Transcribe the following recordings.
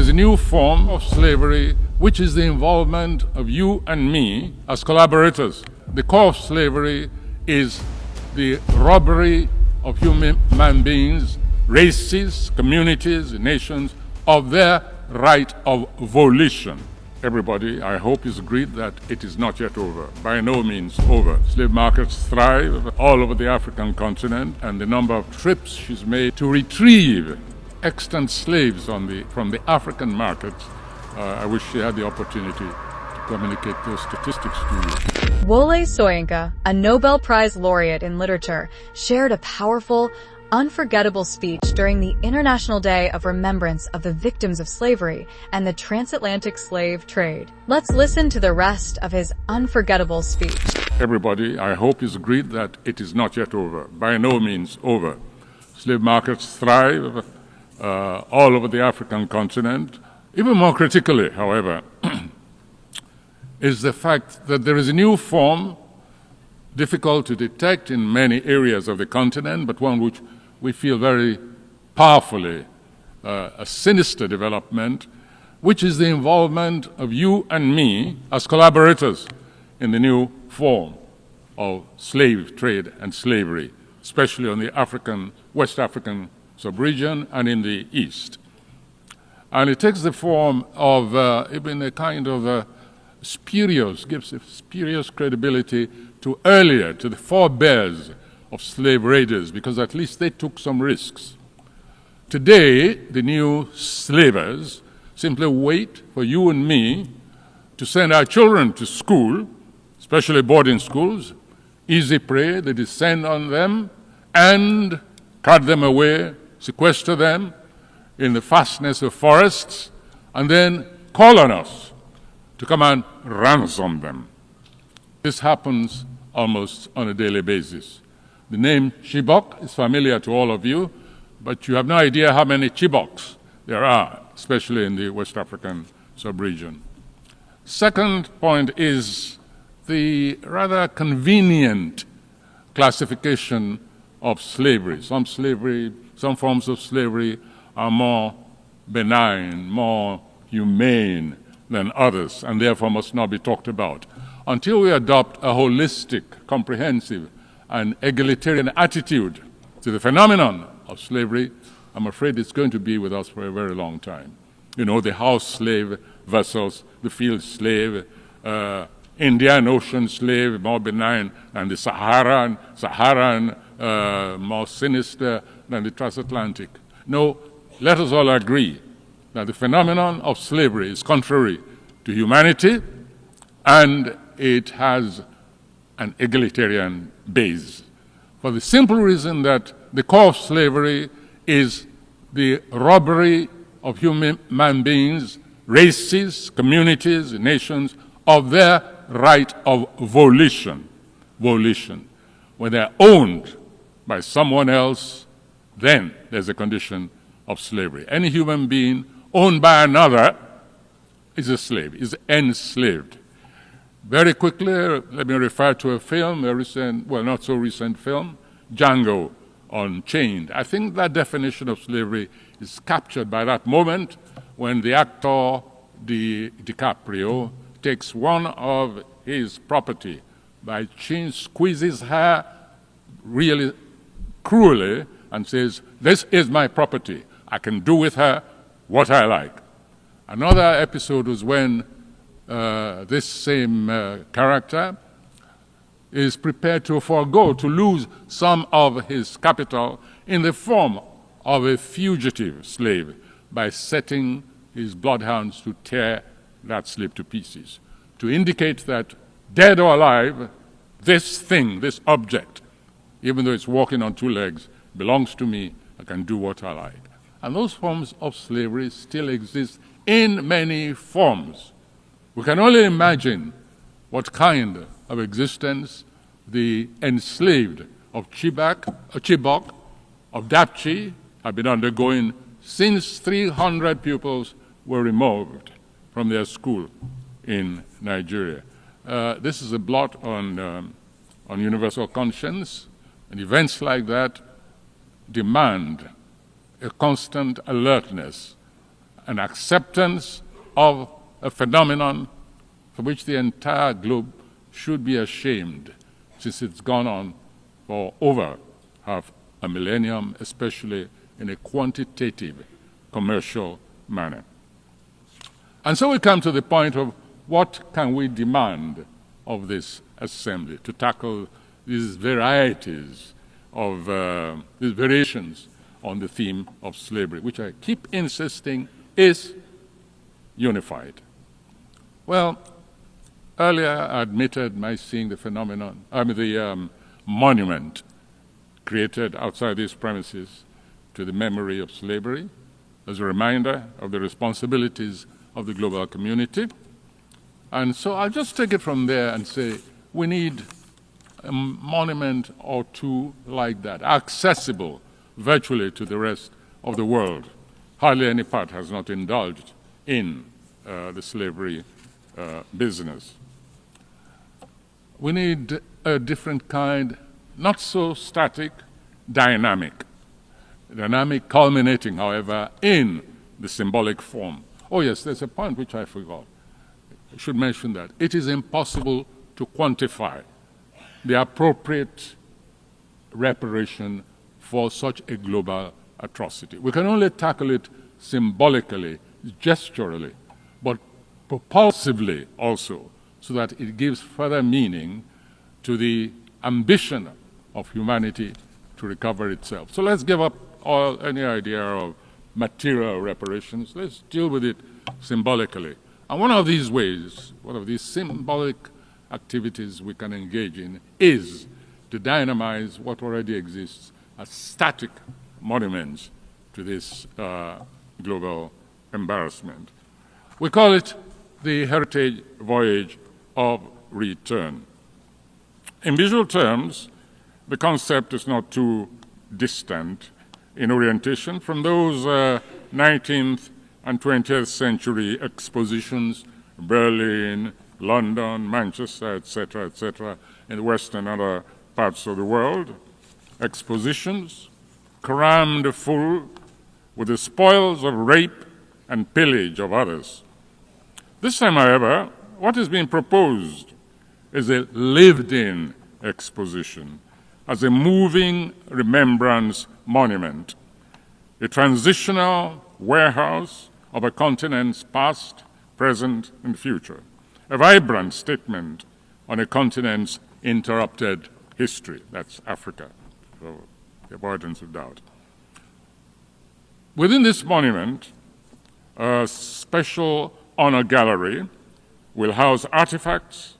is a new form of slavery, which is the involvement of you and me as collaborators. The core of slavery is the robbery of human beings, races, communities, nations, of their right of volition. Everybody, I hope, is agreed that it is not yet over, by no means over. Slave markets thrive all over the African continent, and the number of trips she's made to retrieve extant slaves from the African markets, I wish she had the opportunity to communicate those statistics to you. Wole Soyinka, a Nobel Prize Laureate in literature, shared a powerful, unforgettable speech during the International Day of Remembrance of the victims of slavery and the Transatlantic Slave Trade. Let's listen to the rest of his unforgettable speech. Everybody, I hope, is agreed that it is not yet over, by no means over. Slave markets thrive all over the African continent. Even more critically, however, is the fact that there is a new form, difficult to detect in many areas of the continent, but one which we feel very powerfully a sinister development, which is the involvement of you and me as collaborators in the new form of slave trade and slavery, especially on the West African sub-region and in the East. And it takes the form of even a kind of gives a spurious credibility to the forebears of slave raiders, because at least they took some risks. Today, the new slavers simply wait for you and me to send our children to school, especially boarding schools, easy prey. They descend on them and cut them away, sequester them in the fastness of forests, and then call on us to come and ransom them. This happens almost on a daily basis. The name Chibok is familiar to all of you, but you have no idea how many Chiboks there are, especially in the West African sub-region. Second point is the rather convenient classification of slavery. Some forms of slavery are more benign, more humane than others, and therefore must not be talked about. Until we adopt a holistic, comprehensive, and egalitarian attitude to the phenomenon of slavery, I'm afraid it's going to be with us for a very long time. You know, the house slave versus the field slave, Indian Ocean slave, more benign than the Saharan, more sinister than the transatlantic. No, let us all agree that the phenomenon of slavery is contrary to humanity, and it has an egalitarian base, for the simple reason that the core of slavery is the robbery of human beings, races, communities, nations, of their right of volition. When they're owned by someone else, then there's a condition of slavery. Any human being owned by another is a slave, is enslaved. Very quickly, let me refer to a film, a recent, well, not so recent film, Django Unchained. I think that definition of slavery is captured by that moment when the actor DiCaprio takes one of his property by chain, squeezes her really cruelly and says, "This is my property. I can do with her what I like." Another episode was when this same character is prepared to lose some of his capital in the form of a fugitive slave by setting his bloodhounds to tear that slave to pieces, to indicate that, dead or alive, this thing, this object, even though it's walking on two legs, belongs to me. I can do what I like. And those forms of slavery still exist in many forms. We can only imagine what kind of existence the enslaved of Chibok, of Dapchi, have been undergoing since 300 pupils were removed from their school in Nigeria. This is a blot on universal conscience, and events like that demand a constant alertness an acceptance of a phenomenon for which the entire globe should be ashamed, since it's gone on for over half a millennium, especially in a quantitative, commercial manner. And so we come to the point of what can we demand of this assembly to tackle these varieties of these variations on the theme of slavery, which I keep insisting is unified. Well, earlier I admitted my seeing the phenomenon, the monument created outside these premises to the memory of slavery as a reminder of the responsibilities of the global community. And so I'll just take it from there and say we need a monument or two like that, accessible virtually to the rest of the world. Hardly any part has not indulged in the slavery business. We need a different kind, not so static, dynamic culminating, however, in the symbolic form. Oh yes, there's a point which I forgot. I should mention that. It is impossible to quantify the appropriate reparation for such a global atrocity. We can only tackle it symbolically, gesturally, but propulsively also, so that it gives further meaning to the ambition of humanity to recover itself. So let's give up any idea of material reparations. Let's deal with it symbolically. And one of these ways, one of these symbolic activities we can engage in is to dynamize what already exists as static monuments to this global embarrassment. We call it the Heritage Voyage of Return. In visual terms, the concept is not too distant in orientation from those 19th and 20th century expositions, Berlin, London, Manchester, etc., in the West and other parts of the world. Expositions crammed full with the spoils of rape and pillage of others. This time, however, what is being proposed is a lived-in exposition as a moving remembrance monument, a transitional warehouse of a continent's past, present, and future, a vibrant statement on a continent's interrupted history. That's Africa, for the avoidance of doubt. Within this monument, a special honor gallery will house artifacts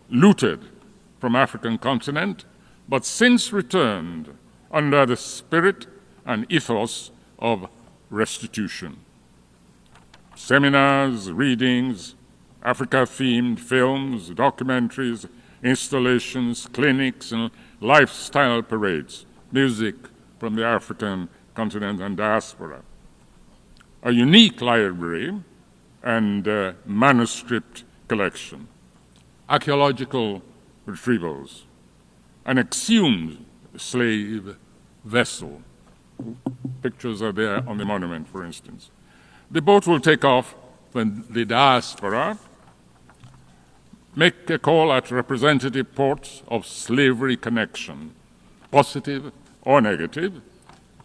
looted from African continent, but since returned under the spirit and ethos of restitution. Seminars, readings, Africa-themed films, documentaries, installations, clinics, and lifestyle parades, music from the African continent and diaspora. A unique library and manuscript collection, archaeological retrievals, an exhumed slave vessel. Pictures are there on the monument, for instance. The boat will take off when the diaspora make a call at representative ports of slavery connection, positive or negative,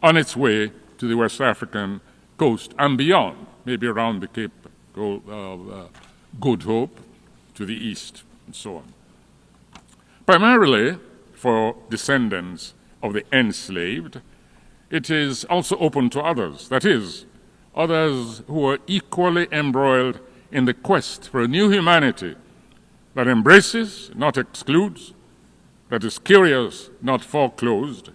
on its way to the West African coast and beyond, maybe around the Cape of Good Hope to the east, and so on. Primarily for descendants of the enslaved, it is also open to others, that is, others who are equally embroiled in the quest for a new humanity that embraces, not excludes, that is curious, not foreclosed,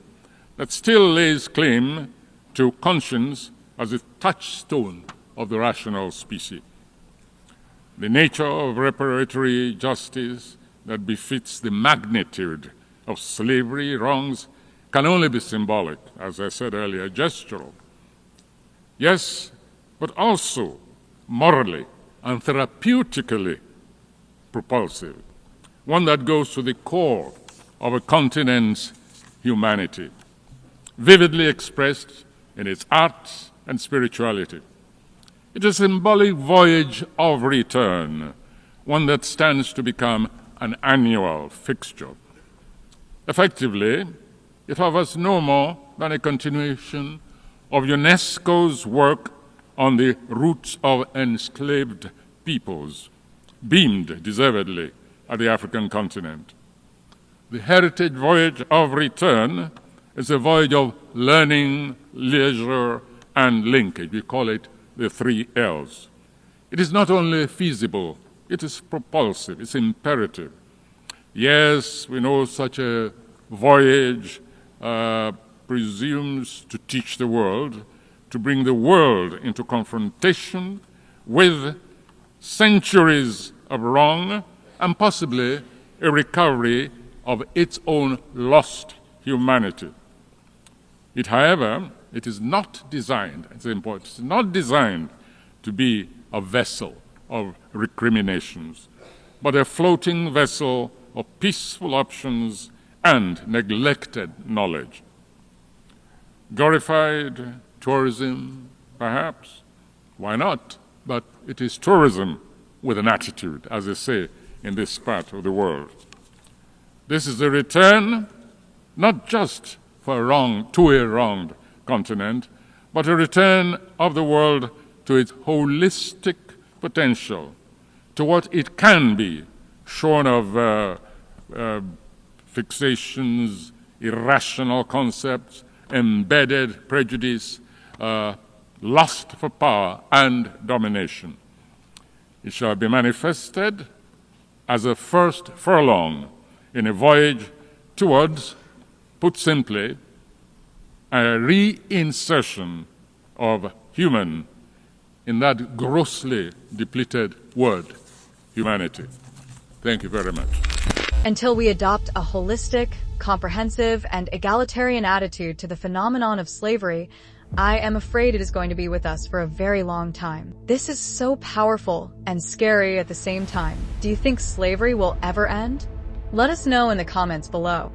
that still lays claim to conscience as a touchstone of the rational species. The nature of reparatory justice that befits the magnitude of slavery wrongs can only be symbolic, as I said earlier, gestural. Yes, but also morally and therapeutically propulsive, one that goes to the core of a continent's humanity, vividly expressed in its arts and spirituality. It is a symbolic voyage of return, one that stands to become an annual fixture. Effectively, it offers no more than a continuation of UNESCO's work on the roots of enslaved peoples, beamed deservedly at the African continent. The Heritage Voyage of Return is a voyage of learning, leisure, and linkage. We call it the 3 L's. It is not only feasible, it is propulsive, it's imperative. Yes, we know such a voyage presumes to teach the world, to bring the world into confrontation with centuries of wrong and possibly a recovery of its own lost humanity. However, it is not designed, it's important, it's not designed to be a vessel of recriminations, but a floating vessel of peaceful options and neglected knowledge. Glorified tourism, perhaps? Why not? But it is tourism with an attitude, as they say in this part of the world. This is a return not just to a wronged continent, but a return of the world to its holistic potential, to what it can be, shorn of fixations, irrational concepts, embedded prejudice, lust for power and domination. It shall be manifested as a first furlong in a voyage towards, put simply, a reinsertion of human in that grossly depleted word, humanity. Thank you very much. Until we adopt a holistic, comprehensive, and egalitarian attitude to the phenomenon of slavery, I am afraid it is going to be with us for a very long time. This is so powerful and scary at the same time. Do you think slavery will ever end? Let us know in the comments below.